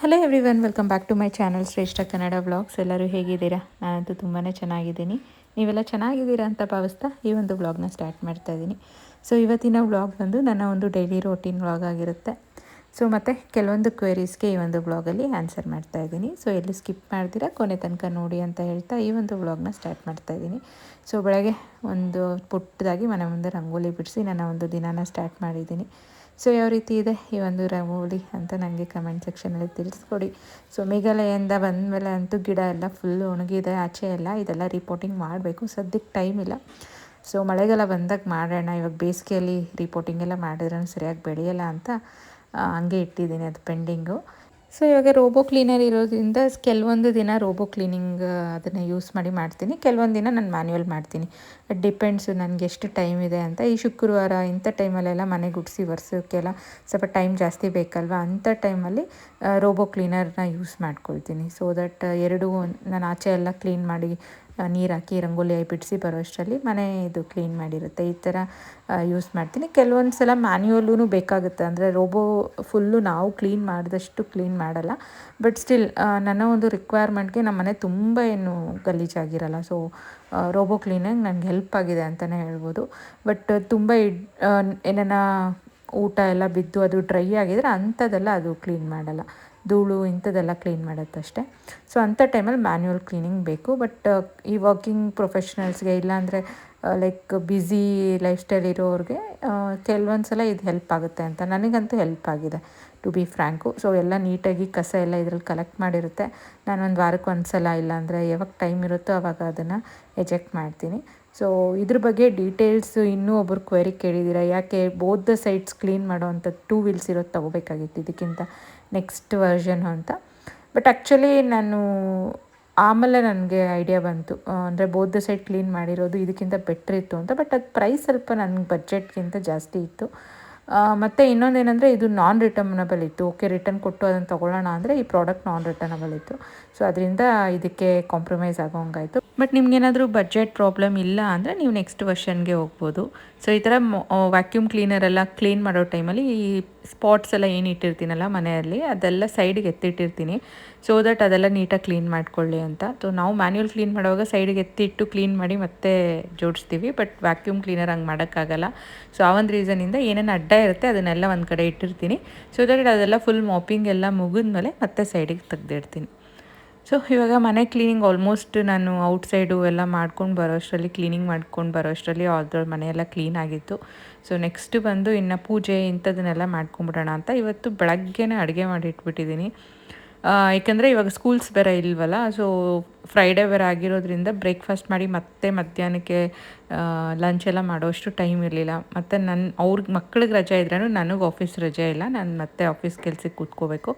Hello everyone, welcome back to my channel Shreshta Kannada vlogs. ಎಲ್ಲರೂ ಹೇಗಿದ್ದೀರಾ? ನಾನಂತೂ ತುಂಬಾ ಚೆನ್ನಾಗಿದ್ದೀನಿ. ನೀವೆಲ್ಲ ಚೆನ್ನಾಗಿದ್ದೀರಾ ಅಂತ ಭಾವಿಸ್ತಾ ಈ ಒಂದು ವ್ಲಾಗ್ನ ಸ್ಟಾರ್ಟ್ ಮಾಡ್ತಾ ಇದ್ದೀನಿ. ಸೊ ಇವತ್ತಿನ ವ್ಲಾಗ್ ಬಂದು ನನ್ನ ಒಂದು ಡೈಲಿ ರೋಟೀನ್ ವ್ಲಾಗ್ ಆಗಿರುತ್ತೆ. ಸೊ ಮತ್ತು ಕೆಲವೊಂದು ಕ್ವೆರೀಸ್ಗೆ ಈ ಒಂದು ವ್ಲಾಗಲ್ಲಿ ಆನ್ಸರ್ ಮಾಡ್ತಾ ಇದ್ದೀನಿ. ಸೊ ಎಲ್ಲಿ ಸ್ಕಿಪ್ ಮಾಡ್ತೀರಾ ಕೊನೆ ತನಕ ನೋಡಿ ಅಂತ ಹೇಳ್ತಾ ಈ ಒಂದು ವ್ಲಾಗ್ನ ಸ್ಟಾರ್ಟ್ ಮಾಡ್ತಾ ಇದ್ದೀನಿ. ಸೊ ಬೆಳಗ್ಗೆ ಒಂದು ಪುಟ್ಟದಾಗಿ ಮನೆ ಮುಂದೆ ರಂಗೋಲಿ ಬಿಡಿಸಿ ನನ್ನ ಒಂದು ದಿನಾನ ಸ್ಟಾರ್ಟ್ ಮಾಡಿದ್ದೀನಿ. ಸೊ ಯಾವ ರೀತಿ ಇದೆ ಈ ಒಂದು ರಂಗೋಲಿ ಅಂತ ನನಗೆ ಕಮೆಂಟ್ ಸೆಕ್ಷನಲ್ಲಿ ತಿಳಿಸ್ಕೊಡಿ. ಸೊ ಮೇಘಾಲಯದಿಂದ ಬಂದಮೇಲೆ ಅಂತೂ ಗಿಡ ಎಲ್ಲ ಫುಲ್ ಒಣಗಿದೆ, ಆಚೆ ಎಲ್ಲ ಇದೆಲ್ಲ ರಿಪೋರ್ಟಿಂಗ್ ಮಾಡಬೇಕು. ಸದ್ಯಕ್ಕೆ ಟೈಮ್ ಇಲ್ಲ. ಸೊ ಮಳೆಗಾಲ ಬಂದಾಗ ಮಾಡೋಣ, ಇವಾಗ ಬೇಸಿಗೆಯಲ್ಲಿ ರಿಪೋರ್ಟಿಂಗ್ ಎಲ್ಲ ಮಾಡಿದ್ರೂ ಸರಿಯಾಗಿ ಬೆಳೆಯಲ್ಲ ಅಂತ ಹಂಗೆ ಇಟ್ಟಿದ್ದೀನಿ, ಅದು ಪೆಂಡಿಂಗು. ಸೊ ಇವಾಗ ರೋಬೋ ಕ್ಲೀನರ್ ಇರೋದ್ರಿಂದ ಕೆಲವೊಂದು ದಿನ ರೋಬೋ ಕ್ಲೀನಿಂಗ್ ಅದನ್ನು ಯೂಸ್ ಮಾಡಿ ಮಾಡ್ತೀನಿ, ಕೆಲವೊಂದು ದಿನ ನಾನು ಮ್ಯಾನ್ಯುವಲ್ ಮಾಡ್ತೀನಿ. ಇಟ್ ಡಿಪೆಂಡ್ಸು ನನಗೆ ಎಷ್ಟು ಟೈಮ್ ಇದೆ ಅಂತ. ಈ ಶುಕ್ರವಾರ ಇಂಥ ಟೈಮಲ್ಲೆಲ್ಲ ಮನೆ ಗುಡಿಸಿ ಒರೆಸೋಕ್ಕೆಲ್ಲ ಸ್ವಲ್ಪ ಟೈಮ್ ಜಾಸ್ತಿ ಬೇಕಲ್ವ, ಅಂಥ ಟೈಮಲ್ಲಿ ರೋಬೋ ಕ್ಲೀನರ್ನ ಯೂಸ್ ಮಾಡ್ಕೊಳ್ತೀನಿ. ಸೊ ದಟ್ ಎರಡೂ ನಾನು ಆಚೆ ಎಲ್ಲ ಕ್ಲೀನ್ ಮಾಡಿ ನೀರು ಹಾಕಿ ರಂಗೋಲಿ ಬಿಡಿಸಿ ಬರೋ ಅಷ್ಟರಲ್ಲಿ ಮನೆ ಇದು ಕ್ಲೀನ್ ಮಾಡಿರುತ್ತೆ. ಈ ಥರ ಯೂಸ್ ಮಾಡ್ತೀನಿ. ಕೆಲವೊಂದು ಸಲ ಮ್ಯಾನ್ಯುವಲ್ಲೂ ಬೇಕಾಗುತ್ತೆ, ಅಂದರೆ ರೋಬೋ ಫುಲ್ಲು ನಾವು ಕ್ಲೀನ್ ಮಾಡಿದಷ್ಟು ಕ್ಲೀನ್ ಮಾಡಲ್ಲ. ಬಟ್ ಸ್ಟಿಲ್ ನನ್ನ ಒಂದು ರಿಕ್ವೈರ್ಮೆಂಟ್ಗೆ ನಮ್ಮ ಮನೆ ತುಂಬ ಏನು ಗಲೀಜಾಗಿರಲ್ಲ. ಸೊ ರೋಬೋ ಕ್ಲೀನಿಂಗ್ ನನಗೆ ಹೆಲ್ಪ್ ಆಗಿದೆ ಅಂತಲೇ ಹೇಳ್ಬೋದು. ಬಟ್ ತುಂಬ ಏನಾನ ಊಟ ಎಲ್ಲ ಬಿದ್ದು ಅದು ಡ್ರೈ ಆಗಿದರೆ ಅಂಥದ್ದೆಲ್ಲ ಅದು ಕ್ಲೀನ್ ಮಾಡಲ್ಲ. ಧೂಳು ಇಂಥದ್ದೆಲ್ಲ ಕ್ಲೀನ್ ಮಾಡುತ್ತಷ್ಟೆ. ಸೊ ಅಂಥ ಟೈಮಲ್ಲಿ ಮ್ಯಾನ್ಯುವಲ್ ಕ್ಲೀನಿಂಗ್ ಬೇಕು. ಬಟ್ ಈ ವರ್ಕಿಂಗ್ ಪ್ರೊಫೆಷ್ನಲ್ಸ್ಗೆ ಇಲ್ಲಾಂದರೆ ಲೈಕ್ ಬ್ಯುಸಿ ಲೈಫ್ ಸ್ಟೈಲ್ ಇರೋರಿಗೆ ಕೆಲವೊಂದು ಸಲ ಇದು ಹೆಲ್ಪ್ ಆಗುತ್ತೆ ಅಂತ. ನನಗಂತೂ ಹೆಲ್ಪ್ ಆಗಿದೆ, ಟು ಬಿ ಫ್ರ್ಯಾಂಕು. ಸೊ ಎಲ್ಲ ನೀಟಾಗಿ ಕಸ ಎಲ್ಲ ಇದರಲ್ಲಿ ಕಲೆಕ್ಟ್ ಮಾಡಿರುತ್ತೆ. ನಾನು ಒಂದು ವಾರಕ್ಕೆ ಒಂದು ಸಲ ಇಲ್ಲಾಂದರೆ ಯಾವಾಗ ಟೈಮ್ ಇರುತ್ತೋ ಆವಾಗ ಅದನ್ನು ಎಜೆಕ್ಟ್ ಮಾಡ್ತೀನಿ. ಸೊ ಇದ್ರ ಬಗ್ಗೆ ಡೀಟೇಲ್ಸು ಇನ್ನೂ ಒಬ್ಬರು ಕ್ವೆರಿ ಕೇಳಿದ್ದೀರಾ, ಯಾಕೆ ಬೋತ್ ದ ಸೈಡ್ಸ್ ಕ್ಲೀನ್ ಮಾಡೋ ಅಂಥ 2 ವೀಲ್ಸ್ ಇರೋದು ತೊಗೋಬೇಕಾಗಿತ್ತು ಇದಕ್ಕಿಂತ ನೆಕ್ಸ್ಟ್ ವರ್ಷನ್ ಅಂತ. ಬಟ್ ಆ್ಯಕ್ಚುಲಿ ನಾನು ಆಮೇಲೆ ನನಗೆ ಐಡಿಯಾ ಬಂತು, ಅಂದರೆ ಬೋತ್ ದ ಸೈಡ್ ಕ್ಲೀನ್ ಮಾಡಿರೋದು ಇದಕ್ಕಿಂತ ಬೆಟ್ರ್ ಇತ್ತು ಅಂತ. ಬಟ್ ಅದು ಪ್ರೈಸ್ ಸ್ವಲ್ಪ ನನ್ನ ಬಡ್ಜೆಟ್ಗಿಂತ ಜಾಸ್ತಿ ಇತ್ತು. ಮತ್ತು ಇನ್ನೊಂದೇನೆಂದರೆ ಇದು ನಾನ್ ರಿಟರ್ನಬಲ್ ಇತ್ತು. ಓಕೆ, ರಿಟರ್ನ್ ಕೊಟ್ಟು ಅದನ್ನು ತೊಗೊಳ್ಳೋಣ ಅಂದರೆ ಈ ಪ್ರಾಡಕ್ಟ್ ನಾನ್ ರಿಟರ್ನಬಲ್ ಇತ್ತು. ಸೊ ಅದರಿಂದ ಇದಕ್ಕೆ ಕಾಂಪ್ರಮೈಸ್ ಆಗೋಂಗಾಯಿತು. ಬಟ್ ನಿಮ್ಗೇನಾದರೂ ಬಡ್ಜೆಟ್ ಪ್ರಾಬ್ಲಮ್ ಇಲ್ಲ ಅಂದರೆ ನೀವು ನೆಕ್ಸ್ಟ್ ವರ್ಷನ್ಗೆ ಹೋಗ್ಬೋದು. ಸೊ ಈ ಥರ ವ್ಯಾಕ್ಯೂಮ್ ಕ್ಲೀನರೆಲ್ಲ ಕ್ಲೀನ್ ಮಾಡೋ ಟೈಮಲ್ಲಿ ಈ ಸ್ಪಾಟ್ಸ್ ಎಲ್ಲ ಏನು ಇಟ್ಟಿರ್ತೀನಲ್ಲ ಮನೆಯಲ್ಲಿ, ಅದೆಲ್ಲ ಸೈಡಿಗೆ ಎತ್ತಿಟ್ಟಿರ್ತೀನಿ. ಸೊ ದಟ್ ಅದೆಲ್ಲ ನೀಟಾಗಿ ಕ್ಲೀನ್ ಮಾಡ್ಕೊಳ್ಳಿ ಅಂತ. ಸೊ ನಾವು ಮ್ಯಾನ್ಯುವಲ್ ಕ್ಲೀನ್ ಮಾಡುವಾಗ ಸೈಡಿಗೆ ಎತ್ತಿಟ್ಟು ಕ್ಲೀನ್ ಮಾಡಿ ಮತ್ತೆ ಜೋಡಿಸ್ತೀವಿ. ಬಟ್ ವ್ಯಾಕ್ಯೂಮ್ ಕ್ಲೀನರ್ ಹಂಗೆ ಮಾಡೋಕ್ಕಾಗಲ್ಲ. ಸೊ ಆ ಒಂದು ರೀಸನಿಂದ ಏನೇನು ಅಡ್ಡ ಇರುತ್ತೆ ಅದನ್ನೆಲ್ಲ ಒಂದು ಕಡೆ ಇಟ್ಟಿರ್ತೀನಿ. ಸೊ ದಟ್ ಅದೆಲ್ಲ ಫುಲ್ ಮಾಪಿಂಗ್ ಎಲ್ಲ ಮುಗಿದ್ಮೇಲೆ ಮತ್ತೆ ಸೈಡಿಗೆ ತೆಗೆದಿಡ್ತೀನಿ. ಸೊ ಇವಾಗ ಮನೆ ಕ್ಲೀನಿಂಗ್ ಆಲ್ಮೋಸ್ಟ್ ನಾನು ಔಟ್ಸೈಡು ಎಲ್ಲ ಮಾಡ್ಕೊಂಡು ಬರೋ ಅಷ್ಟರಲ್ಲಿ ಅದ್ರ ಮನೆಯೆಲ್ಲ ಕ್ಲೀನ್ ಆಗಿತ್ತು. ಸೊ ನೆಕ್ಸ್ಟ್ ಬಂದು ಇನ್ನು ಪೂಜೆ ಇಂಥದನ್ನೆಲ್ಲ ಮಾಡ್ಕೊಂಬಿಡೋಣ ಅಂತ ಇವತ್ತು ಬೆಳಗ್ಗೆನೇ ಅಡುಗೆ ಮಾಡಿ ಇಟ್ಬಿಟ್ಟಿದ್ದೀನಿ. ಏಕೆಂದರೆ ಇವಾಗ ಸ್ಕೂಲ್ಸ್ ಬೇರೆ ಇಲ್ವಲ್ಲ. ಸೊ ಫ್ರೈಡೇ ಬೇರೆ ಆಗಿರೋದ್ರಿಂದ ಬ್ರೇಕ್ಫಾಸ್ಟ್ ಮಾಡಿ ಮತ್ತೆ ಮಧ್ಯಾಹ್ನಕ್ಕೆ ಲಂಚ್ ಎಲ್ಲ ಮಾಡೋಷ್ಟು ಟೈಮ್ ಇರಲಿಲ್ಲ. ಮತ್ತು ಅವ್ರಿಗೆ ಮಕ್ಳಿಗೆ ರಜೆ ಇದ್ರೂ ನನಗೆ ಆಫೀಸ್ ರಜೆ ಇಲ್ಲ, ನಾನು ಮತ್ತೆ ಆಫೀಸ್ ಕೆಲ್ಸಕ್ಕೆ ಕೂತ್ಕೋಬೇಕು.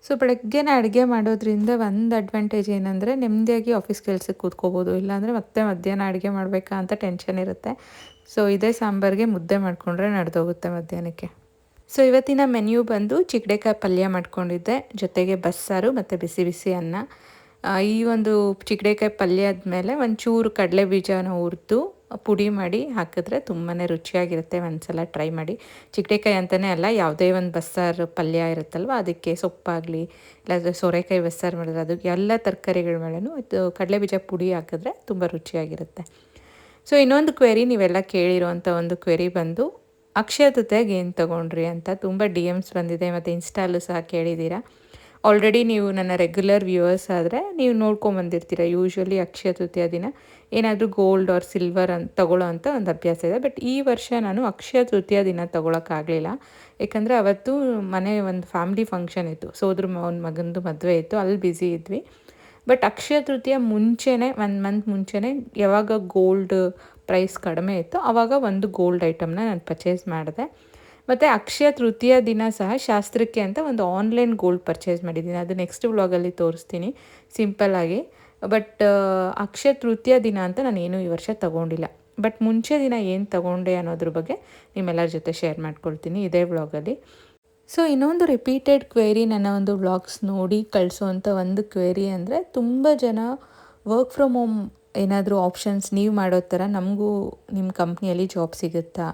ಸೊ ಬೆಳಗ್ಗೆನೇ ಅಡುಗೆ ಮಾಡೋದ್ರಿಂದ ಒಂದು ಅಡ್ವಾಂಟೇಜ್ ಏನಂದರೆ ನೆಮ್ಮದಿಯಾಗಿ ಆಫೀಸ್ ಕೆಲ್ಸಕ್ಕೆ ಕೂತ್ಕೋಬೋದು. ಇಲ್ಲಾಂದರೆ ಮತ್ತೆ ಮಧ್ಯಾಹ್ನ ಅಡುಗೆ ಮಾಡಬೇಕಾ ಅಂತ ಟೆನ್ಷನ್ ಇರುತ್ತೆ. ಸೊ ಇದೇ ಸಾಂಬಾರಿಗೆ ಮುದ್ದೆ ಮಾಡಿಕೊಂಡ್ರೆ ನಡೆದೋಗುತ್ತೆ ಮಧ್ಯಾಹ್ನಕ್ಕೆ. ಸೊ ಇವತ್ತಿನ ಮೆನ್ಯೂ ಬಂದು ಚಿಕ್ಕಡೆಕಾಯಿ ಪಲ್ಯ ಮಾಡ್ಕೊಂಡಿದ್ದೆ, ಜೊತೆಗೆ ಬಸ್ಸಾರು ಮತ್ತು ಬಿಸಿ ಬಿಸಿ ಅನ್ನ. ಈ ಒಂದು ಚಿಕ್ಕಡೆಕಾಯಿ ಪಲ್ಯ ಆದಮೇಲೆ ಒಂಚೂರು ಕಡಲೆ ಬೀಜನ ಹುರಿದು ಪುಡಿ ಮಾಡಿ ಹಾಕಿದ್ರೆ ತುಂಬಾ ರುಚಿಯಾಗಿರುತ್ತೆ. ಒಂದು ಸಲ ಟ್ರೈ ಮಾಡಿ. ಚಿಕ್ಕಡೆಕಾಯಿ ಅಂತಲೇ ಅಲ್ಲ, ಯಾವುದೇ ಒಂದು ಬಸ್ಸಾರು ಪಲ್ಯ ಇರುತ್ತಲ್ವ ಅದಕ್ಕೆ ಸೊಪ್ಪಾಗಲಿ ಇಲ್ಲಾಂದರೆ ಸೋರೆಕಾಯಿ ಬಸ್ಸಾರು ಮಾಡಿದ್ರೆ ಅದಕ್ಕೆ ಎಲ್ಲ ತರಕಾರಿಗಳ ಮೇಲೂ ಇದು ಕಡಲೆ ಬೀಜ ಪುಡಿ ಹಾಕಿದ್ರೆ ತುಂಬ ರುಚಿಯಾಗಿರುತ್ತೆ. ಸೊ ಇನ್ನೊಂದು ಕ್ವೆರಿ ನೀವೆಲ್ಲ ಕೇಳಿರೋವಂಥ ಒಂದು ಕ್ವೆರಿ ಬಂದು ಅಕ್ಷಯ ತೃತೀಯಾಗೆ ಏನು ತೊಗೊಂಡ್ರಿ ಅಂತ ತುಂಬ DMs ಬಂದಿದೆ, ಮತ್ತು ಇನ್ಸ್ಟಾಲ್ಲೂ ಸಹ ಕೇಳಿದ್ದೀರಾ. ಆಲ್ರೆಡಿ ನೀವು ನನ್ನ ರೆಗ್ಯುಲರ್ ವ್ಯೂವರ್ಸ್ ಆದರೆ ನೀವು ನೋಡ್ಕೊಂಬಂದಿರ್ತೀರ. ಯೂಶ್ವಲಿ ಅಕ್ಷಯ ತೃತೀಯ ದಿನ ಏನಾದರೂ ಗೋಲ್ಡ್ ಆರ್ ಸಿಲ್ವರ್ ಅಂತ ತೊಗೊಳ್ಳೋ ಅಂಥ ಒಂದು ಅಭ್ಯಾಸ ಇದೆ. ಬಟ್ ಈ ವರ್ಷ ನಾನು ಅಕ್ಷಯ ತೃತೀಯ ದಿನ ತೊಗೊಳಕ್ಕಾಗಲಿಲ್ಲ. ಯಾಕಂದರೆ ಅವತ್ತು ಮನೆ ಒಂದು ಫ್ಯಾಮ್ಲಿ ಫಂಕ್ಷನ್ ಇತ್ತು, ಸೋದ್ರ ಒಂದು ಮಗಂದು ಮದುವೆ ಇತ್ತು, ಅಲ್ಲಿ ಬ್ಯುಸಿ ಇದ್ವಿ. ಬಟ್ ಅಕ್ಷಯ ತೃತೀಯ ಮುಂಚೆನೇ 1 ಮಂತ್ ಮುಂಚೆನೇ ಯಾವಾಗ ಗೋಲ್ಡ್ ಪ್ರೈಸ್ ಕಡಿಮೆ ಇತ್ತು ಆವಾಗ ಒಂದು ಗೋಲ್ಡ್ ಐಟಮ್ನ ನಾನು ಪರ್ಚೇಸ್ ಮಾಡಿದೆ. ಮತ್ತು ಅಕ್ಷಯ ತೃತೀಯ ದಿನ ಸಹ ಶಾಸ್ತ್ರಕ್ಕೆ ಅಂತ ಒಂದು ಆನ್ಲೈನ್ ಗೋಲ್ಡ್ ಪರ್ಚೇಸ್ ಮಾಡಿದ್ದೀನಿ. ಅದು ನೆಕ್ಸ್ಟ್ ವ್ಲಾಗಲ್ಲಿ ತೋರಿಸ್ತೀನಿ ಸಿಂಪಲ್ಲಾಗಿ. ಬಟ್ ಅಕ್ಷಯ ತೃತೀಯ ದಿನ ಅಂತ ನಾನೇನು ಈ ವರ್ಷ ತೊಗೊಂಡಿಲ್ಲ. ಬಟ್ ಮುಂಚೆ ದಿನ ಏನು ತೊಗೊಂಡೆ ಅನ್ನೋದ್ರ ಬಗ್ಗೆ ನಿಮ್ಮೆಲ್ಲರ ಜೊತೆ ಶೇರ್ ಮಾಡ್ಕೊಳ್ತೀನಿ ಇದೇ ವ್ಲಾಗಲ್ಲಿ. ಸೊ ಇನ್ನೊಂದು ರಿಪೀಟೆಡ್ ಕ್ವೆರಿ ನನ್ನ ಒಂದು ವ್ಲಾಗ್ಸ್ ನೋಡಿ ಕಳಿಸೋವಂಥ ಒಂದು ಕ್ವೆರಿ ಅಂದರೆ ತುಂಬ ಜನ ವರ್ಕ್ ಫ್ರಮ್ ಹೋಮ್ ಏನಾದರೂ ಆಪ್ಷನ್ಸ್ ನೀವು ಮಾಡೋ ಥರ ನಮಗೂ ನಿಮ್ಮ ಕಂಪ್ನಿಯಲ್ಲಿ ಜಾಬ್ ಸಿಗುತ್ತಾ,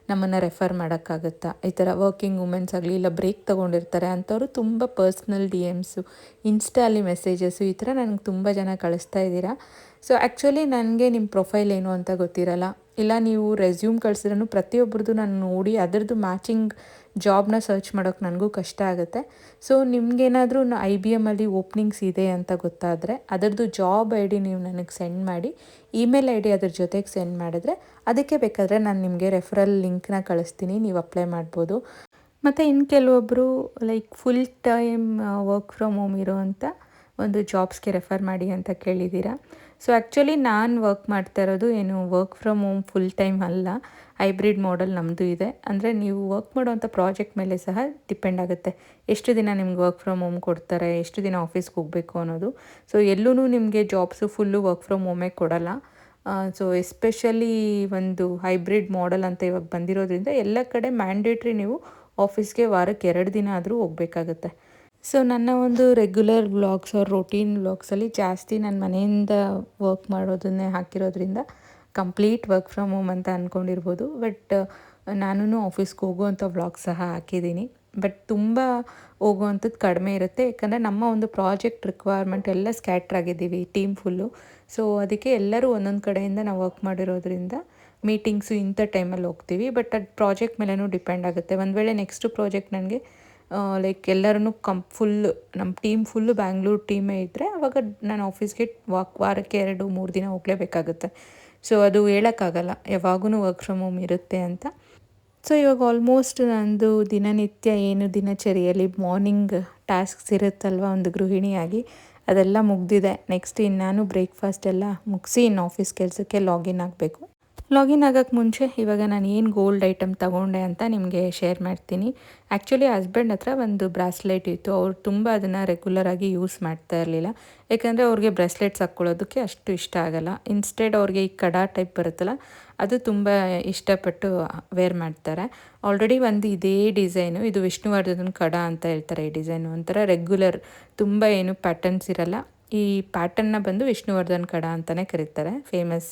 ನಮ್ಮನ್ನು ರೆಫರ್ ಮಾಡೋಕ್ಕಾಗುತ್ತಾ, ಈ ಥರ ವರ್ಕಿಂಗ್ ವುಮೆನ್ಸ್ ಆಗಲಿ ಇಲ್ಲ ಬ್ರೇಕ್ ತೊಗೊಂಡಿರ್ತಾರೆ ಅಂಥವ್ರು ತುಂಬ ಪರ್ಸ್ನಲ್ DMಸು, ಇನ್ಸ್ಟಾಲಿ ಮೆಸೇಜಸ್ಸು ಈ ಥರ ನನಗೆ ತುಂಬ ಜನ ಕಳಿಸ್ತಾ ಇದ್ದೀರಾ. ಸೊ ಆ್ಯಕ್ಚುಲಿ ನನಗೆ ನಿಮ್ಮ ಪ್ರೊಫೈಲ್ ಏನು ಅಂತ ಗೊತ್ತಿರಲ್ಲ, ಇಲ್ಲ ನೀವು ರೆಸ್ಯೂಮ್ ಕಳಿಸಿದ್ರೂ ಪ್ರತಿಯೊಬ್ಬರದ್ದು ನಾನು ನೋಡಿ ಅದರದ್ದು ಮ್ಯಾಚಿಂಗ್ ಜಾಬ್ನ ಸರ್ಚ್ ಮಾಡೋಕ್ಕೆ ನನಗೂ ಕಷ್ಟ ಆಗುತ್ತೆ. ಸೊ ನಿಮಗೇನಾದರೂ IBMಲ್ಲಿ ಓಪ್ನಿಂಗ್ಸ್ ಇದೆ ಅಂತ ಗೊತ್ತಾದರೆ ಅದರದ್ದು ಜಾಬ್ ID ನೀವು ನನಗೆ ಸೆಂಡ್ ಮಾಡಿ, ಇಮೇಲ್ ID ಅದ್ರ ಜೊತೆಗೆ ಸೆಂಡ್ ಮಾಡಿದ್ರೆ ಅದಕ್ಕೆ ಬೇಕಾದರೆ ನಾನು ನಿಮಗೆ ರೆಫರಲ್ ಲಿಂಕ್ನ ಕಳಿಸ್ತೀನಿ, ನೀವು ಅಪ್ಲೈ ಮಾಡ್ಬೋದು. ಮತ್ತು ಇನ್ನು ಕೆಲವೊಬ್ಬರು like full time work from home ಇರೋವಂಥ ಒಂದು ಜಾಬ್ಸ್ಗೆ ರೆಫರ್ ಮಾಡಿ ಅಂತ ಕೇಳಿದ್ದೀರಾ. ಸೊ ಆ್ಯಕ್ಚುಲಿ ನಾನು ವರ್ಕ್ ಮಾಡ್ತಾ ಇರೋದು ಏನು work from home full time ಅಲ್ಲ, ಹೈಬ್ರಿಡ್ ಮಾಡೆಲ್ ನಮ್ಮದು ಇದೆ. ಅಂದರೆ ನೀವು ವರ್ಕ್ ಮಾಡೋವಂಥ ಪ್ರಾಜೆಕ್ಟ್ ಮೇಲೆ ಸಹ ಡಿಪೆಂಡ್ ಆಗುತ್ತೆ, ಎಷ್ಟು ದಿನ ನಿಮ್ಗೆ ವರ್ಕ್ ಫ್ರಮ್ ಹೋಮ್ ಕೊಡ್ತಾರೆ, ಎಷ್ಟು ದಿನ ಆಫೀಸ್ಗೆ ಹೋಗಬೇಕು ಅನ್ನೋದು. ಸೊ ಎಲ್ಲೂ ನಿಮಗೆ ಜಾಬ್ಸು ಫುಲ್ಲು ವರ್ಕ್ ಫ್ರಮ್ ಹೋಮೇ ಕೊಡಲ್ಲ. ಸೊ ಎಸ್ಪೆಷಲಿ ಒಂದು ಹೈಬ್ರಿಡ್ ಮಾಡೆಲ್ ಅಂತ ಇವಾಗ ಬಂದಿರೋದ್ರಿಂದ ಎಲ್ಲ ಕಡೆ ಮ್ಯಾಂಡೇಟ್ರಿ ನೀವು ಆಫೀಸ್ಗೆ ವಾರಕ್ಕೆ 2 ದಿನ ಆದರೂ ಹೋಗಬೇಕಾಗತ್ತೆ. ಸೊ ನನ್ನ ಒಂದು ರೆಗ್ಯುಲರ್ ವ್ಲಾಗ್ಸ್ ಆರ್ ರೊಟೀನ್ ವ್ಲಾಗ್ಸಲ್ಲಿ ಜಾಸ್ತಿ ನಾನು ಮನೆಯಿಂದ ವರ್ಕ್ ಮಾಡೋದನ್ನೇ ಹಾಕಿರೋದ್ರಿಂದ ಕಂಪ್ಲೀಟ್ ವರ್ಕ್ ಫ್ರಮ್ ಹೋಮ್ ಅಂತ ಅಂದ್ಕೊಂಡಿರ್ಬೋದು. ಬಟ್ ನಾನು ಆಫೀಸ್ಗೆ ಹೋಗುವಂಥ ವ್ಲಾಗ್ ಸಹ ಹಾಕಿದ್ದೀನಿ. ಬಟ್ ತುಂಬ ಹೋಗುವಂಥದ್ದು ಕಡಿಮೆ ಇರುತ್ತೆ, ಯಾಕಂದರೆ ನಮ್ಮ ಒಂದು ಪ್ರಾಜೆಕ್ಟ್ ರಿಕ್ವೈರ್ಮೆಂಟ್ ಎಲ್ಲ ಸ್ಕ್ಯಾಟ್ರ್ ಆಗಿದ್ದೀವಿ ಟೀಮ್ ಫುಲ್ಲು. ಸೊ ಅದಕ್ಕೆ ಎಲ್ಲರೂ ಒಂದೊಂದು ಕಡೆಯಿಂದ ನಾವು ವರ್ಕ್ ಮಾಡಿರೋದ್ರಿಂದ ಮೀಟಿಂಗ್ಸು ಇಂಥ ಟೈಮಲ್ಲಿ ಹೋಗ್ತೀವಿ. ಬಟ್ ಅದು ಪ್ರಾಜೆಕ್ಟ್ ಮೇಲೂ ಡಿಪೆಂಡ್ ಆಗುತ್ತೆ. ಒಂದು ವೇಳೆ ನೆಕ್ಸ್ಟ್ ಪ್ರಾಜೆಕ್ಟ್ ನನಗೆ ಲೈಕ್ ಎಲ್ಲರೂ ಫುಲ್ಲು ನಮ್ಮ ಟೀಮ್ ಫುಲ್ಲು ಬ್ಯಾಂಗ್ಳೂರು ಟೀಮೇ ಇದ್ದರೆ ಆವಾಗ ನಾನು ಆಫೀಸ್ಗೆ ವಾರಕ್ಕೆ 2-3 ದಿನ ಹೋಗಲೇಬೇಕಾಗುತ್ತೆ. ಸೊ ಅದು ಹೇಳೋಕ್ಕಾಗಲ್ಲ ಯಾವಾಗೂ ವರ್ಕ್ ಫ್ರಮ್ ಹೋಮ್ ಇರುತ್ತೆ ಅಂತ. ಸೊ ಇವಾಗ ಆಲ್ಮೋಸ್ಟ್ ನಂದು ದಿನನಿತ್ಯ ಏನು ದಿನಚರಿಯಲ್ಲಿ ಮಾರ್ನಿಂಗ್ ಟಾಸ್ಕ್ಸ್ ಇರುತ್ತಲ್ವ ಒಂದು ಗೃಹಿಣಿಯಾಗಿ, ಅದೆಲ್ಲ ಮುಗ್ದಿದೆ. ನೆಕ್ಸ್ಟ್ ನಾನು ಬ್ರೇಕ್ಫಾಸ್ಟ್ ಎಲ್ಲ ಮುಗಿಸಿ ಇನ್ನು ಆಫೀಸ್ ಕೆಲಸಕ್ಕೆ ಲಾಗಿನ್ ಆಗಬೇಕು. ಲಾಗಿನ್ ಆಗೋಕ್ಕೆ ಮುಂಚೆ ಇವಾಗ ನಾನು ಏನು ಗೋಲ್ಡ್ ಐಟಮ್ ತೊಗೊಂಡೆ ಅಂತ ನಿಮಗೆ ಶೇರ್ ಮಾಡ್ತೀನಿ. ಆ್ಯಕ್ಚುಲಿ ಹಸ್ಬೆಂಡ್ ಹತ್ರ ಒಂದು ಬ್ರಾಸ್ಲೆಟ್ ಇತ್ತು, ಅವ್ರು ತುಂಬ ಅದನ್ನು ರೆಗ್ಯುಲರಾಗಿ ಯೂಸ್ ಮಾಡ್ತಾ ಇರಲಿಲ್ಲ, ಯಾಕಂದರೆ ಅವ್ರಿಗೆ ಬ್ರಾಸ್ಲೆಟ್ಸ್ ಹಾಕ್ಕೊಳ್ಳೋದಕ್ಕೆ ಅಷ್ಟು ಇಷ್ಟ ಆಗೋಲ್ಲ. ಇನ್ಸ್ಟೆಡ್ ಅವ್ರಿಗೆ ಈ ಕಡ ಟೈಪ್ ಬರುತ್ತಲ್ಲ ಅದು ತುಂಬ ಇಷ್ಟಪಟ್ಟು ವೇರ್ ಮಾಡ್ತಾರೆ. ಆಲ್ರೆಡಿ ಒಂದು ಇದೇ ಡಿಸೈನು, ಇದು ವಿಷ್ಣುವರ್ಧನ್ ಕಡ ಅಂತ ಹೇಳ್ತಾರೆ. ಈ ಡಿಸೈನು ಒಂಥರ ರೆಗ್ಯುಲರ್, ತುಂಬ ಏನು ಪ್ಯಾಟರ್ನ್ಸ್ ಇರಲ್ಲ. ಈ ಪ್ಯಾಟರ್ನ್ನ ಬಂದು ವಿಷ್ಣುವರ್ಧನ್ ಕಡ ಅಂತಲೇ ಕರೀತಾರೆ. ಫೇಮಸ್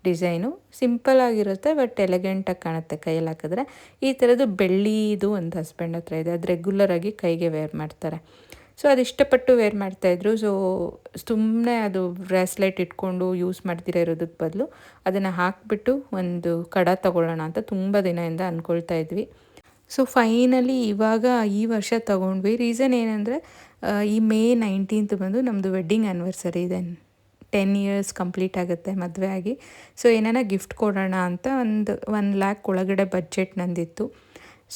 ಡಿಸೈನು, ಸಿಂಪಲ್ ಆಗಿರುತ್ತೆ ಬಟ್ ಎಲೆಗೆಂಟಾಗಿ ಕಾಣುತ್ತೆ ಕೈಯಲ್ಲಿ ಹಾಕಿದ್ರೆ. ಈ ಥರದ್ದು ಬೆಳ್ಳಿದು ಒಂದು ಹಸ್ಬೆಂಡ್ ಹತ್ರ ಇದೆ, ಅದು ರೆಗ್ಯುಲರಾಗಿ ಕೈಗೆ ವೇರ್ ಮಾಡ್ತಾರೆ. ಸೊ ಅದು ಇಷ್ಟಪಟ್ಟು ವೇರ್ ಮಾಡ್ತಾಯಿದ್ರು. ಸೊ ಸುಮ್ಮನೆ ಅದು ಬ್ರಾಸ್ಲೆಟ್ ಇಟ್ಕೊಂಡು ಯೂಸ್ ಮಾಡ್ತಿರೋ ಇರೋದಕ್ಕೆ ಬದಲು ಅದನ್ನು ಹಾಕಿಬಿಟ್ಟು ಒಂದು ಕಡ ತೊಗೊಳ್ಳೋಣ ಅಂತ ತುಂಬ ದಿನದಿಂದ ಅಂದ್ಕೊಳ್ತಾ ಇದ್ವಿ. ಸೊ ಫೈನಲಿ ಇವಾಗ ಈ ವರ್ಷ ತೊಗೊಂಡ್ವಿ. ರೀಸನ್ ಏನಂದರೆ ಈ May 19th ಬಂದು ನಮ್ಮದು ವೆಡ್ಡಿಂಗ್ ಆ್ಯನಿವರ್ಸರಿ ಇದೆ. 10 years ಕಂಪ್ಲೀಟ್ ಆಗುತ್ತೆ ಮದುವೆ ಆಗಿ. ಸೊ ಏನಾರ ಗಿಫ್ಟ್ ಕೊಡೋಣ ಅಂತ ಒಂದು 1 lakh ಒಳಗಡೆ ಬಡ್ಜೆಟ್ ನಂದಿತ್ತು.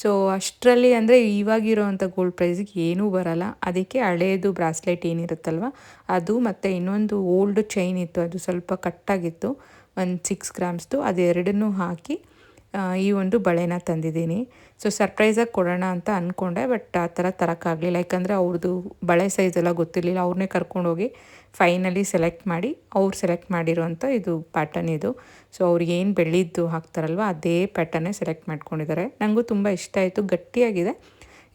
ಸೊ ಅಷ್ಟರಲ್ಲಿ ಅಂದರೆ ಇವಾಗಿರೋವಂಥ ಗೋಲ್ಡ್ ಪ್ರೈಸಿಗೆ ಏನೂ ಬರೋಲ್ಲ. ಅದಕ್ಕೆ ಹಳೇದು ಬ್ರಾಸ್ಲೆಟ್ ಏನಿರುತ್ತಲ್ವ ಅದು, ಮತ್ತು ಇನ್ನೊಂದು ಓಲ್ಡ್ ಚೈನ್ ಇತ್ತು, ಅದು ಸ್ವಲ್ಪ ಕಟ್ಟಾಗಿತ್ತು, ಒಂದು 6 ಗ್ರಾಮ್ಸ್ದು, ಅದೆರಡನ್ನೂ ಹಾಕಿ ಈ ಒಂದು ಬಳೆನ ತಂದಿದ್ದೀನಿ. ಸೊ ಸರ್ಪ್ರೈಸಾಗಿ ಕೊಡೋಣ ಅಂತ ಅಂದ್ಕೊಂಡೆ, ಬಟ್ ಆ ಥರ ತರೋಕ್ಕಾಗಲಿಲ್ಲ, ಯಾಕಂದರೆ ಅವ್ರದ್ದು ಬಳೆ ಸೈಜೆಲ್ಲ ಗೊತ್ತಿರಲಿಲ್ಲ. ಅವ್ರನ್ನೇ ಕರ್ಕೊಂಡೋಗಿ ಫೈನಲಿ ಸೆಲೆಕ್ಟ್ ಮಾಡಿ, ಅವ್ರು ಸೆಲೆಕ್ಟ್ ಮಾಡಿರೋವಂಥ ಇದು ಪ್ಯಾಟರ್ನ್ ಇದು. ಸೊ ಅವ್ರಿಗೆ ಏನು ಬೆಳ್ಳಿದ್ದು ಹಾಕ್ತಾರಲ್ವ ಅದೇ ಪ್ಯಾಟರ್ನೇ ಸೆಲೆಕ್ಟ್ ಮಾಡ್ಕೊಂಡಿದ್ದಾರೆ. ನನಗೂ ತುಂಬ ಇಷ್ಟ ಆಯಿತು, ಗಟ್ಟಿಯಾಗಿದೆ.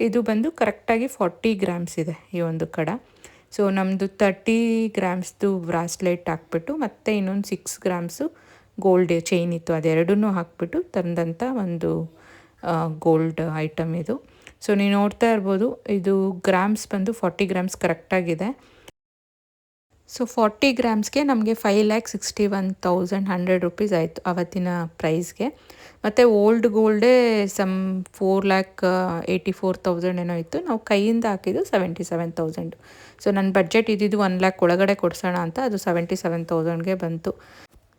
ಇದು ಬಂದು ಕರೆಕ್ಟಾಗಿ 40 ಗ್ರಾಮ್ಸ್ ಇದೆ ಈ ಒಂದು ಕಡ. ಸೊ ನಮ್ಮದು 30 ಗ್ರಾಮ್ಸ್ದು ಬ್ರಾಸ್ಲೆಟ್ ಹಾಕ್ಬಿಟ್ಟು ಮತ್ತು ಇನ್ನೊಂದು 6 ಗ್ರಾಮ್ಸು ಗೋಲ್ಡ್ ಚೈನ್ ಇತ್ತು, ಅದೆರಡನ್ನೂ ಹಾಕ್ಬಿಟ್ಟು ತಂದಂಥ ಒಂದು ಗೋಲ್ಡ್ ಐಟಮ್ ಇದು. ಸೊ ನೀವು ನೋಡ್ತಾ ಇರ್ಬೋದು, ಇದು ಗ್ರಾಮ್ಸ್ ಬಂದು 40 ಗ್ರಾಮ್ಸ್ ಕರೆಕ್ಟಾಗಿದೆ. ಸೊ 40 ಗ್ರಾಮ್ಸ್ಗೆ ನಮಗೆ 5,61,100 ರೂಪೀಸ್ ಆಯಿತು ಅವತ್ತಿನ ಪ್ರೈಸ್ಗೆ. ಮತ್ತು ಓಲ್ಡ್ ಗೋಲ್ಡೇ ಸಮ್ 4,84,000 ಏನೋ ಇತ್ತು. ನಾವು ಕೈಯಿಂದ ಹಾಕಿದ್ದು 77,000. ಸೊ ನನ್ನ ಬಡ್ಜೆಟ್ ಇದ್ದಿದ್ದು 1 lakh ಒಳಗಡೆ ಕೊಡ್ಸೋಣ ಅಂತ, ಅದು 77,000ಗೆ ಬಂತು.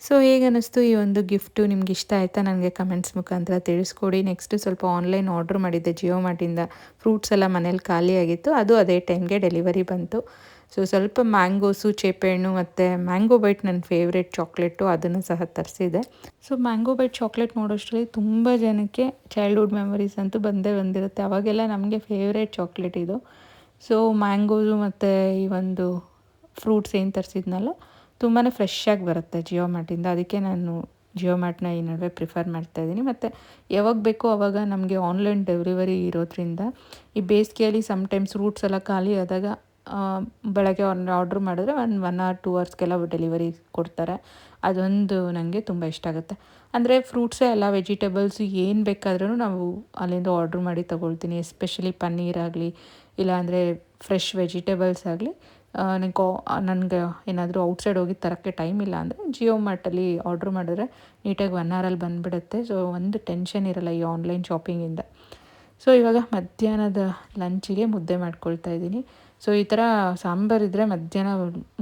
ಸೊ ಹೇಗೆ ಅನ್ನಿಸ್ತು ಈ ಒಂದು ಗಿಫ್ಟು? ನಿಮ್ಗೆ ಇಷ್ಟ ಆಯಿತಾ? ನನಗೆ ಕಮೆಂಟ್ಸ್ ಮುಖಾಂತರ ತಿಳಿಸ್ಕೊಡಿ. ನೆಕ್ಸ್ಟು ಸ್ವಲ್ಪ ಆನ್ಲೈನ್ ಆರ್ಡ್ರ್ ಮಾಡಿದ್ದೆ ಜಿಯೋ ಮಾರ್ಟಿಂದ. ಫ್ರೂಟ್ಸ್ ಎಲ್ಲ ಮನೇಲಿ ಖಾಲಿಯಾಗಿತ್ತು, ಅದು ಅದೇ ಟೈಮ್ಗೆ ಡೆಲಿವರಿ ಬಂತು. ಸೊ ಸ್ವಲ್ಪ ಮ್ಯಾಂಗೋಸು, ಚೇಪೆಹಣ್ಣು ಮತ್ತು ಮ್ಯಾಂಗೋ ಬೈಟ್ ನನ್ನ ಫೇವ್ರೇಟ್ ಚಾಕ್ಲೇಟು, ಅದನ್ನು ಸಹ ತರಿಸಿದೆ. ಸೊ ಮ್ಯಾಂಗೋ ಬೈಟ್ ಚಾಕ್ಲೇಟ್ ನೋಡೋಷ್ಟರಲ್ಲಿ ತುಂಬ ಜನಕ್ಕೆ ಚೈಲ್ಡ್ಹುಡ್ ಮೆಮೊರೀಸ್ ಅಂತೂ ಬಂದೇ ಬಂದಿರುತ್ತೆ. ಅವಾಗೆಲ್ಲ ನಮಗೆ ಫೇವ್ರೇಟ್ ಚಾಕ್ಲೇಟ್ ಇದು. ಸೊ ಮ್ಯಾಂಗೋಸು ಮತ್ತು ಈ ಒಂದು ಫ್ರೂಟ್ಸ್ ಏನು ತರಿಸಿದ್ನಲ್ಲ ತುಂಬಾ ಫ್ರೆಶ್ಶಾಗಿ ಬರುತ್ತೆ ಜಿಯೋ ಮಾರ್ಟಿಂದ. ಅದಕ್ಕೆ ನಾನು ಜಿಯೋ ಮಾರ್ಟ್ನ ಈ ನಡುವೆ ಪ್ರಿಫರ್ ಮಾಡ್ತಾಯಿದ್ದೀನಿ. ಮತ್ತು ಯಾವಾಗ ಬೇಕೋ ಆವಾಗ ನಮಗೆ ಆನ್ಲೈನ್ ಡೆಲಿವರಿ ಇರೋದ್ರಿಂದ ಈ ಬೇಸಿಗೆಯಲ್ಲಿ ಸಮ್ಟೈಮ್ಸ್ ಫ್ರೂಟ್ಸ್ ಎಲ್ಲ ಖಾಲಿ ಆದಾಗ ಬೆಳಗ್ಗೆ ಆರ್ಡ್ರ್ ಮಾಡಿದ್ರೆ ಒಂದು 1 ಆರ್ 2 ಅವರ್ಸ್ಗೆಲ್ಲ ಡೆಲಿವರಿ ಕೊಡ್ತಾರೆ. ಅದೊಂದು ನನಗೆ ತುಂಬ ಇಷ್ಟ ಆಗುತ್ತೆ. ಅಂದರೆ ಫ್ರೂಟ್ಸೇ ಅಲ್ಲ, ವೆಜಿಟೇಬಲ್ಸ್ ಏನು ಬೇಕಾದ್ರೂ ನಾವು ಅಲ್ಲಿಂದ ಆರ್ಡ್ರ್ ಮಾಡಿ ತೊಗೊಳ್ತೀನಿ. ಎಸ್ಪೆಷಲಿ ಪನ್ನೀರಾಗಲಿ ಇಲ್ಲಾಂದರೆ ಫ್ರೆಶ್ ವೆಜಿಟೇಬಲ್ಸ್ ಆಗಲಿ ನನಗೆ ಏನಾದರೂ ಔಟ್ಸೈಡ್ ಹೋಗಿ ತರೋಕ್ಕೆ ಟೈಮ್ ಇಲ್ಲ ಅಂದರೆ ಜಿಯೋ ಮಾರ್ಟಲ್ಲಿ ಆರ್ಡ್ರ್ ಮಾಡಿದ್ರೆ ನೀಟಾಗಿ 1 ಅವರಲ್ಲಿ ಬಂದುಬಿಡುತ್ತೆ. ಸೊ ಒಂದು ಟೆನ್ಷನ್ ಇರೋಲ್ಲ ಈ ಆನ್ಲೈನ್ ಶಾಪಿಂಗಿಂದ. ಸೊ ಇವಾಗ ಮಧ್ಯಾಹ್ನದ ಲಂಚಿಗೆ ಮುದ್ದೆ ಮಾಡ್ಕೊಳ್ತಾ ಇದ್ದೀನಿ. ಸೊ ಈ ಥರ ಸಾಂಬಾರಿದ್ದರೆ ಮಧ್ಯಾಹ್ನ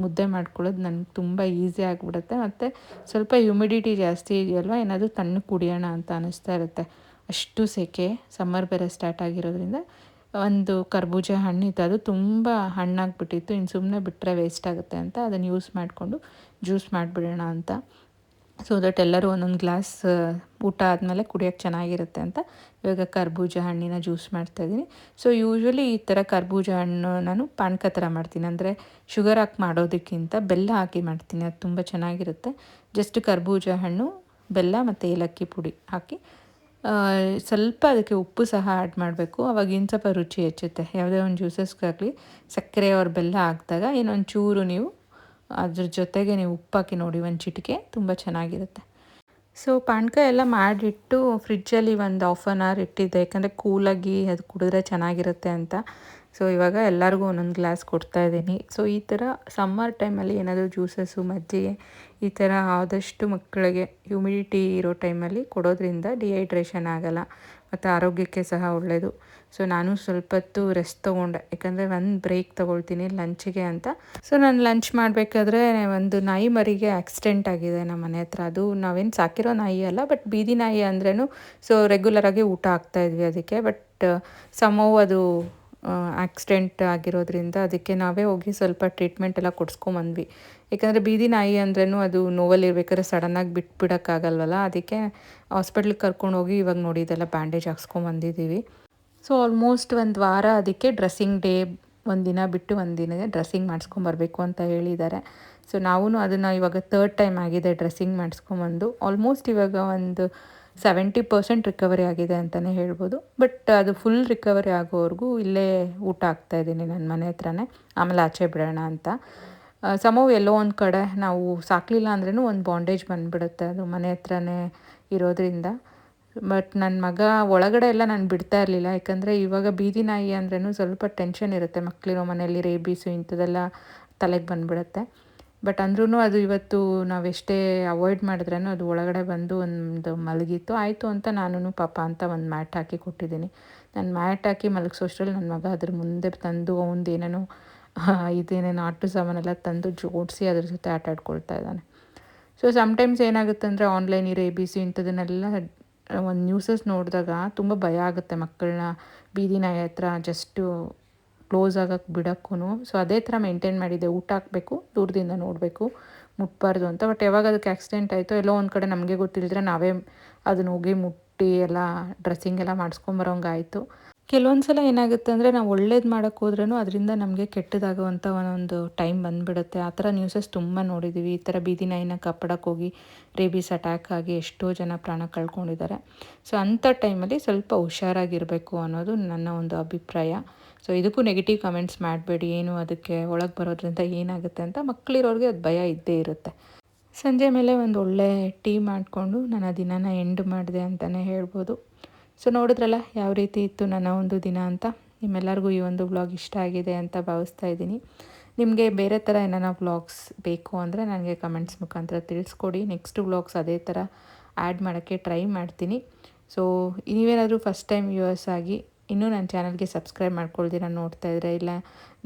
ಮುದ್ದೆ ಮಾಡ್ಕೊಳ್ಳೋದು ನನಗೆ ತುಂಬ ಈಸಿ ಆಗಿಬಿಡುತ್ತೆ. ಮತ್ತು ಸ್ವಲ್ಪ ಹ್ಯುಮಿಡಿಟಿ ಜಾಸ್ತಿ ಇದೆಯಲ್ವ, ಏನಾದರೂ ತಣ್ಣಗೆ ಕುಡಿಯೋಣ ಅಂತ ಅನ್ನಿಸ್ತಾ ಇರುತ್ತೆ. ಅಷ್ಟು ಸೆಕೆ, ಸಮ್ಮರ್ ಬೇರೆ ಸ್ಟಾರ್ಟ್ ಆಗಿರೋದ್ರಿಂದ ಒಂದು ಕರ್ಬೂಜ ಹಣ್ಣಿತ್ತು, ಅದು ತುಂಬ ಹಣ್ಣಾಗಿಬಿಟ್ಟಿತ್ತು. ಇನ್ನು ಸುಮ್ಮನೆ ಬಿಟ್ಟರೆ ವೇಸ್ಟ್ ಆಗುತ್ತೆ ಅಂತ ಅದನ್ನು ಯೂಸ್ ಮಾಡಿಕೊಂಡು ಜ್ಯೂಸ್ ಮಾಡಿಬಿಡೋಣ ಅಂತ. ಸೊ ದಟ್ ಎಲ್ಲರೂ ಒಂದೊಂದು ಗ್ಲಾಸ್ ಊಟ ಆದಮೇಲೆ ಕುಡಿಯೋಕ್ಕೆ ಚೆನ್ನಾಗಿರುತ್ತೆ ಅಂತ ಇವಾಗ ಕರ್ಬೂಜ ಹಣ್ಣಿನ ಜ್ಯೂಸ್ ಮಾಡ್ತಾಯಿದ್ದೀನಿ. ಸೊ ಯೂಶ್ವಲಿ ಈ ಥರ ಕರ್ಬೂಜ ಹಣ್ಣು ನಾನು ಪಾನಕ ಥರ ಮಾಡ್ತೀನಿ. ಅಂದರೆ ಶುಗರ್ ಹಾಕಿ ಮಾಡೋದಕ್ಕಿಂತ ಬೆಲ್ಲ ಹಾಕಿ ಮಾಡ್ತೀನಿ, ಅದು ತುಂಬ ಚೆನ್ನಾಗಿರುತ್ತೆ. ಜಸ್ಟ್ ಕರ್ಬೂಜ ಹಣ್ಣು, ಬೆಲ್ಲ ಮತ್ತು ಏಲಕ್ಕಿ ಪುಡಿ ಹಾಕಿ ಸ್ವಲ್ಪ ಅದಕ್ಕೆ ಉಪ್ಪು ಸಹ ಆ್ಯಡ್ ಮಾಡಬೇಕು. ಅವಾಗಿನ್ನು ಸ್ವಲ್ಪ ರುಚಿ ಹೆಚ್ಚುತ್ತೆ. ಯಾವುದೇ ಒಂದು ಜ್ಯೂಸಸ್ಗಾಗಲಿ ಸಕ್ಕರೆ ಅವ್ರ ಬೆಲ್ಲ ಹಾಕಿದಾಗ ಇನ್ನೊಂದು ಚೂರು ನೀವು ಅದ್ರ ಜೊತೆಗೆ ನೀವು ಉಪ್ಪಾಕಿ ನೋಡಿ, ಒಂದು ಚಿಟಿಕೆ, ತುಂಬ ಚೆನ್ನಾಗಿರುತ್ತೆ. ಸೊ ಪಾನಕ ಎಲ್ಲ ಮಾಡಿಟ್ಟು ಫ್ರಿಜ್ಜಲ್ಲಿ ಒಂದು 1/2 ಅವರ್ ಇಟ್ಟಿದ್ದೆ, ಯಾಕಂದರೆ ಕೂಲಾಗಿ ಅದು ಕುಡಿದ್ರೆ ಚೆನ್ನಾಗಿರುತ್ತೆ ಅಂತ. ಸೊ ಇವಾಗ ಎಲ್ಲರಿಗೂ ಒಂದೊಂದು ಗ್ಲಾಸ್ ಕೊಡ್ತಾಯಿದ್ದೀನಿ. ಸೊ ಈ ಥರ ಸಮ್ಮರ್ ಟೈಮಲ್ಲಿ ಏನಾದರೂ ಜ್ಯೂಸಸ್ಸು, ಮಜ್ಜಿಗೆ ಈ ಥರ ಆದಷ್ಟು ಮಕ್ಕಳಿಗೆ ಹ್ಯುಮಿಡಿಟಿ ಇರೋ ಟೈಮಲ್ಲಿ ಕೊಡೋದ್ರಿಂದ ಡಿಹೈಡ್ರೇಷನ್ ಆಗೋಲ್ಲ ಮತ್ತು ಆರೋಗ್ಯಕ್ಕೆ ಸಹ ಒಳ್ಳೆಯದು. ಸೊ ನಾನು ಸ್ವಲ್ಪ ಹೊತ್ತು ರೆಸ್ಟ್ ತೊಗೊಂಡೆ, ಯಾಕಂದರೆ ಒಂದು ಬ್ರೇಕ್ ತೊಗೊಳ್ತೀನಿ ಲಂಚಿಗೆ ಅಂತ. ಸೊ ನಾನು ಲಂಚ್ ಮಾಡಬೇಕಾದ್ರೆ ಒಂದು ನಾಯಿ ಮರಿಗೆ ಆಕ್ಸಿಡೆಂಟ್ ಆಗಿದೆ ನಮ್ಮ ಮನೆ ಹತ್ರ. ಅದು ನಾವೇನು ಸಾಕಿರೋ ನಾಯಿ ಅಲ್ಲ, ಬಟ್ ಬೀದಿ ನಾಯಿ ಅಂದ್ರೂ ಸೊ ರೆಗ್ಯುಲರಾಗಿ ಊಟ ಹಾಕ್ತಾಯಿದ್ವಿ ಅದಕ್ಕೆ. ಬಟ್ ಸಮವ್ ಅದು ಆಕ್ಸಿಡೆಂಟ್ ಆಗಿರೋದ್ರಿಂದ ಅದಕ್ಕೆ ನಾವೇ ಹೋಗಿ ಸ್ವಲ್ಪ ಟ್ರೀಟ್ಮೆಂಟ್ ಎಲ್ಲ ಕೊಡಿಸ್ಕೊಂಬಂದ್ವಿ. ಯಾಕಂದರೆ ಬೀದಿ ನಾಯಿ ಅಂದ್ರೂ ಅದು ನೋವಲ್ಲಿರ್ಬೇಕಾದ್ರೆ ಸಡನ್ನಾಗಿ ಬಿಟ್ಬಿಡೋಕ್ಕಾಗಲ್ವಲ್ಲ, ಅದಕ್ಕೆ ಹಾಸ್ಪಿಟ್ಲಿಗೆ ಕರ್ಕೊಂಡೋಗಿ ಇವಾಗ ನೋಡಿ ಇದೆಲ್ಲ ಬ್ಯಾಂಡೇಜ್ ಹಾಕ್ಸ್ಕೊಂಬಂದಿದ್ದೀವಿ. ಸೊ ಆಲ್ಮೋಸ್ಟ್ ಒಂದು ವಾರ ಅದಕ್ಕೆ ಡ್ರೆಸ್ಸಿಂಗ್ ಡೇ, ಒಂದಿನ ಬಿಟ್ಟು ಒಂದಿನಗೆ ಡ್ರೆಸ್ಸಿಂಗ್ ಮಾಡಿಸ್ಕೊಂಬರ್ಬೇಕು ಅಂತ ಹೇಳಿದ್ದಾರೆ. ಸೊ ನಾವೂ ಅದನ್ನು ಇವಾಗ 3rd ಟೈಮ್ ಆಗಿದೆ ಡ್ರೆಸ್ಸಿಂಗ್ ಮಾಡಿಸ್ಕೊಂಬಂದು. ಆಲ್ಮೋಸ್ಟ್ ಇವಾಗ ಒಂದು 70% ರಿಕವರಿ ಆಗಿದೆ ಅಂತಲೇ ಹೇಳ್ಬೋದು. ಬಟ್ ಅದು ಫುಲ್ ರಿಕವರಿ ಆಗೋವರೆಗೂ ಇಲ್ಲೇ ಊಟ ಹಾಕ್ತಾಯಿದ್ದೀನಿ ನನ್ನ ಮನೆ ಹತ್ರನೇ, ಆಮೇಲೆ ಆಚೆ ಬಿಡೋಣ ಅಂತ. ಸಮವ್ ಎಲ್ಲೋ ಒಂದು ಕಡೆ ನಾವು ಸಾಕಲಿಲ್ಲ ಅಂದ್ರೂ ಒಂದು ಬಾಂಡೇಜ್ ಬಂದುಬಿಡುತ್ತೆ ಅದು ಮನೆ ಹತ್ರನೇ ಇರೋದ್ರಿಂದ. ಬಟ್ ನನ್ನ ಮಗ ಒಳಗಡೆ ಎಲ್ಲ ನಾನು ಬಿಡ್ತಾ ಇರಲಿಲ್ಲ, ಯಾಕಂದರೆ ಇವಾಗ ಬೀದಿ ನಾಯಿ ಅಂದ್ರೂ ಸ್ವಲ್ಪ ಟೆನ್ಷನ್ ಇರುತ್ತೆ. ಮಕ್ಕಳಿರೋ ಮನೆಯಲ್ಲಿ ರೇಬೀಸು ಇಂಥದ್ದೆಲ್ಲ ತಲೆಗೆ ಬಂದುಬಿಡುತ್ತೆ. ಬಟ್ ಅಂದ್ರೂ ಅದು ಇವತ್ತು ನಾವೆಷ್ಟೇ ಅವಾಯ್ಡ್ ಮಾಡಿದ್ರೂ ಅದು ಒಳಗಡೆ ಬಂದು ಒಂದು ಮಲಗಿತ್ತು. ಆಯಿತು ಅಂತ ನಾನು ಪಾಪ ಅಂತ ಒಂದು ಮ್ಯಾಟ್ ಹಾಕಿ ಕೊಟ್ಟಿದ್ದೀನಿ. ನಾನು ಮ್ಯಾಟ್ ಹಾಕಿ ಮಲಗಿಸೋಷ್ಟ್ರಲ್ಲಿ ನನ್ನ ಮಗ ಅದ್ರ ಮುಂದೆ ತಂದು ಅವನದೇನೇನೋ ಇದೇನೇನೋ ಆಟ ಸಾಮಾನೆಲ್ಲ ತಂದು ಜೋಡಿಸಿ ಅದ್ರ ಜೊತೆ ಆಟ ಆಡ್ಕೊಳ್ತಾ ಇದ್ದಾನೆ. ಸೊ ಸಮ್ಟೈಮ್ಸ್ ಏನಾಗುತ್ತೆ ಅಂದರೆ ಆನ್ಲೈನ್ ಈ ರೇಬೀಸು ಇಂಥದನ್ನೆಲ್ಲ ಒಂದು ನ್ಯೂಸಸ್ ನೋಡಿದಾಗ ತುಂಬ ಭಯ ಆಗುತ್ತೆ ಮಕ್ಕಳನ್ನ ಬೀದಿ ನಾಯಿ ಹತ್ರ ಜಸ್ಟು ಕ್ಲೋಸ್ ಆಗೋಕ್ಕೆ ಬಿಡೋಕ್ಕೂ. ಸೊ ಅದೇ ಥರ ಮೇಂಟೈನ್ ಮಾಡಿದ್ದೆ, ಊಟ ಹಾಕಬೇಕು, ದೂರದಿಂದ ನೋಡಬೇಕು, ಮುಟ್ಬಾರ್ದು ಅಂತ. ಬಟ್ ಯಾವಾಗ ಅದಕ್ಕೆ ಆಕ್ಸಿಡೆಂಟ್ ಆಯಿತು, ಎಲ್ಲೋ ಒಂದು ಕಡೆ ನಮಗೆ ಗೊತ್ತಿಲ್ಲದ್ರೆ ನಾವೇ ಅದನ್ನ ಹೋಗಿ ಮುಟ್ಟಿ ಎಲ್ಲ ಡ್ರೆಸ್ಸಿಂಗ್ ಎಲ್ಲ ಮಾಡಿಸ್ಕೊಂಬರೋಂಗಾಯಿತು. ಕೆಲವೊಂದು ಸಲ ಏನಾಗುತ್ತೆ ಅಂದರೆ ನಾವು ಒಳ್ಳೇದು ಮಾಡೋಕ್ಕೆ ಹೋದ್ರೂ ಅದರಿಂದ ನಮಗೆ ಕೆಟ್ಟದಾಗುವಂಥ ಒಂದು ಟೈಮ್ ಬಂದುಬಿಡುತ್ತೆ. ಆ ಥರ ನ್ಯೂಸಸ್ ತುಂಬ ನೋಡಿದ್ದೀವಿ. ಈ ಥರ ಬೀದಿ ನಾಯಿನ ಕಾಪಾಡೋಕ್ಕೆ ಹೋಗಿ ರೇಬೀಸ್ ಅಟ್ಯಾಕ್ ಆಗಿ ಎಷ್ಟೋ ಜನ ಪ್ರಾಣ ಕಳ್ಕೊಂಡಿದ್ದಾರೆ. ಸೊ ಅಂಥ ಟೈಮಲ್ಲಿ ಸ್ವಲ್ಪ ಹುಷಾರಾಗಿರಬೇಕು ಅನ್ನೋದು ನನ್ನ ಒಂದು ಅಭಿಪ್ರಾಯ. ಸೊ ಇದಕ್ಕೂ ನೆಗೆಟಿವ್ ಕಮೆಂಟ್ಸ್ ಮಾಡಬೇಡಿ, ಏನು ಅದಕ್ಕೆ ಒಳಗೆ ಬರೋದ್ರಿಂದ ಏನಾಗುತ್ತೆ ಅಂತ. ಮಕ್ಕಳಿರೋರಿಗೆ ಅದು ಭಯ ಇದ್ದೇ ಇರುತ್ತೆ. ಸಂಜೆ ಮೇಲೆ ಒಂದು ಒಳ್ಳೆ ಟೀ ಮಾಡಿಕೊಂಡು ನಾನು ಆ ದಿನನ ಎಂಡ್ ಮಾಡಿದೆ ಅಂತಲೇ ಹೇಳ್ಬೋದು. ಸೊ ನೋಡಿದ್ರಲ್ಲ ಯಾವ ರೀತಿ ಇತ್ತು ನನ್ನ ಒಂದು ದಿನ ಅಂತ. ನಿಮ್ಮೆಲ್ಲರಿಗೂ ಈ ಒಂದು ವ್ಲಾಗ್ ಇಷ್ಟ ಆಗಿದೆ ಅಂತ ಭಾವಿಸ್ತಾ ಇದ್ದೀನಿ. ನಿಮಗೆ ಬೇರೆ ಥರ ಏನಾರ ವ್ಲಾಗ್ಸ್ ಬೇಕು ಅಂದರೆ ನನಗೆ ಕಮೆಂಟ್ಸ್ ಮುಖಾಂತರ ತಿಳಿಸ್ಕೊಡಿ. ನೆಕ್ಸ್ಟ್ ವ್ಲಾಗ್ಸ್ ಅದೇ ಥರ ಆ್ಯಡ್ ಮಾಡೋಕ್ಕೆ ಟ್ರೈ ಮಾಡ್ತೀನಿ. ಸೊ ನೀವೇನಾದರೂ ಫಸ್ಟ್ ಟೈಮ್ ವ್ಯೂವರ್ಸ್ ಆಗಿ ಇನ್ನೂ ನನ್ನ ಚಾನಲ್ಗೆ ಸಬ್ಸ್ಕ್ರೈಬ್ ಮಾಡ್ಕೊಳ್ದಿರ ನೋಡ್ತಾ ಇದ್ದರೆ, ಇಲ್ಲ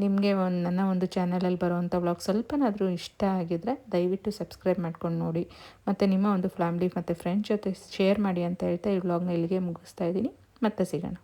ನಿಮಗೆ ನನ್ನ ಒಂದು ಚಾನಲಲ್ಲಿ ಬರೋವಂಥ ವ್ಲಾಗ್ ಸ್ವಲ್ಪನಾದರೂ ಇಷ್ಟ ಆಗಿದ್ದರೆ ದಯವಿಟ್ಟು ಸಬ್ಸ್ಕ್ರೈಬ್ ಮಾಡ್ಕೊಂಡು ನೋಡಿ. ಮತ್ತು ನಿಮ್ಮ ಒಂದು ಫ್ಯಾಮಿಲಿ ಮತ್ತು ಫ್ರೆಂಡ್ಸ್ ಜೊತೆ ಶೇರ್ ಮಾಡಿ ಅಂತ ಹೇಳ್ತಾ ಈ ವ್ಲಾಗ್ನ ಇಲ್ಲಿಗೆ ಮುಗಿಸ್ತಾ ಇದ್ದೀನಿ. ಮತ್ತೆ ಸಿಗೋಣ.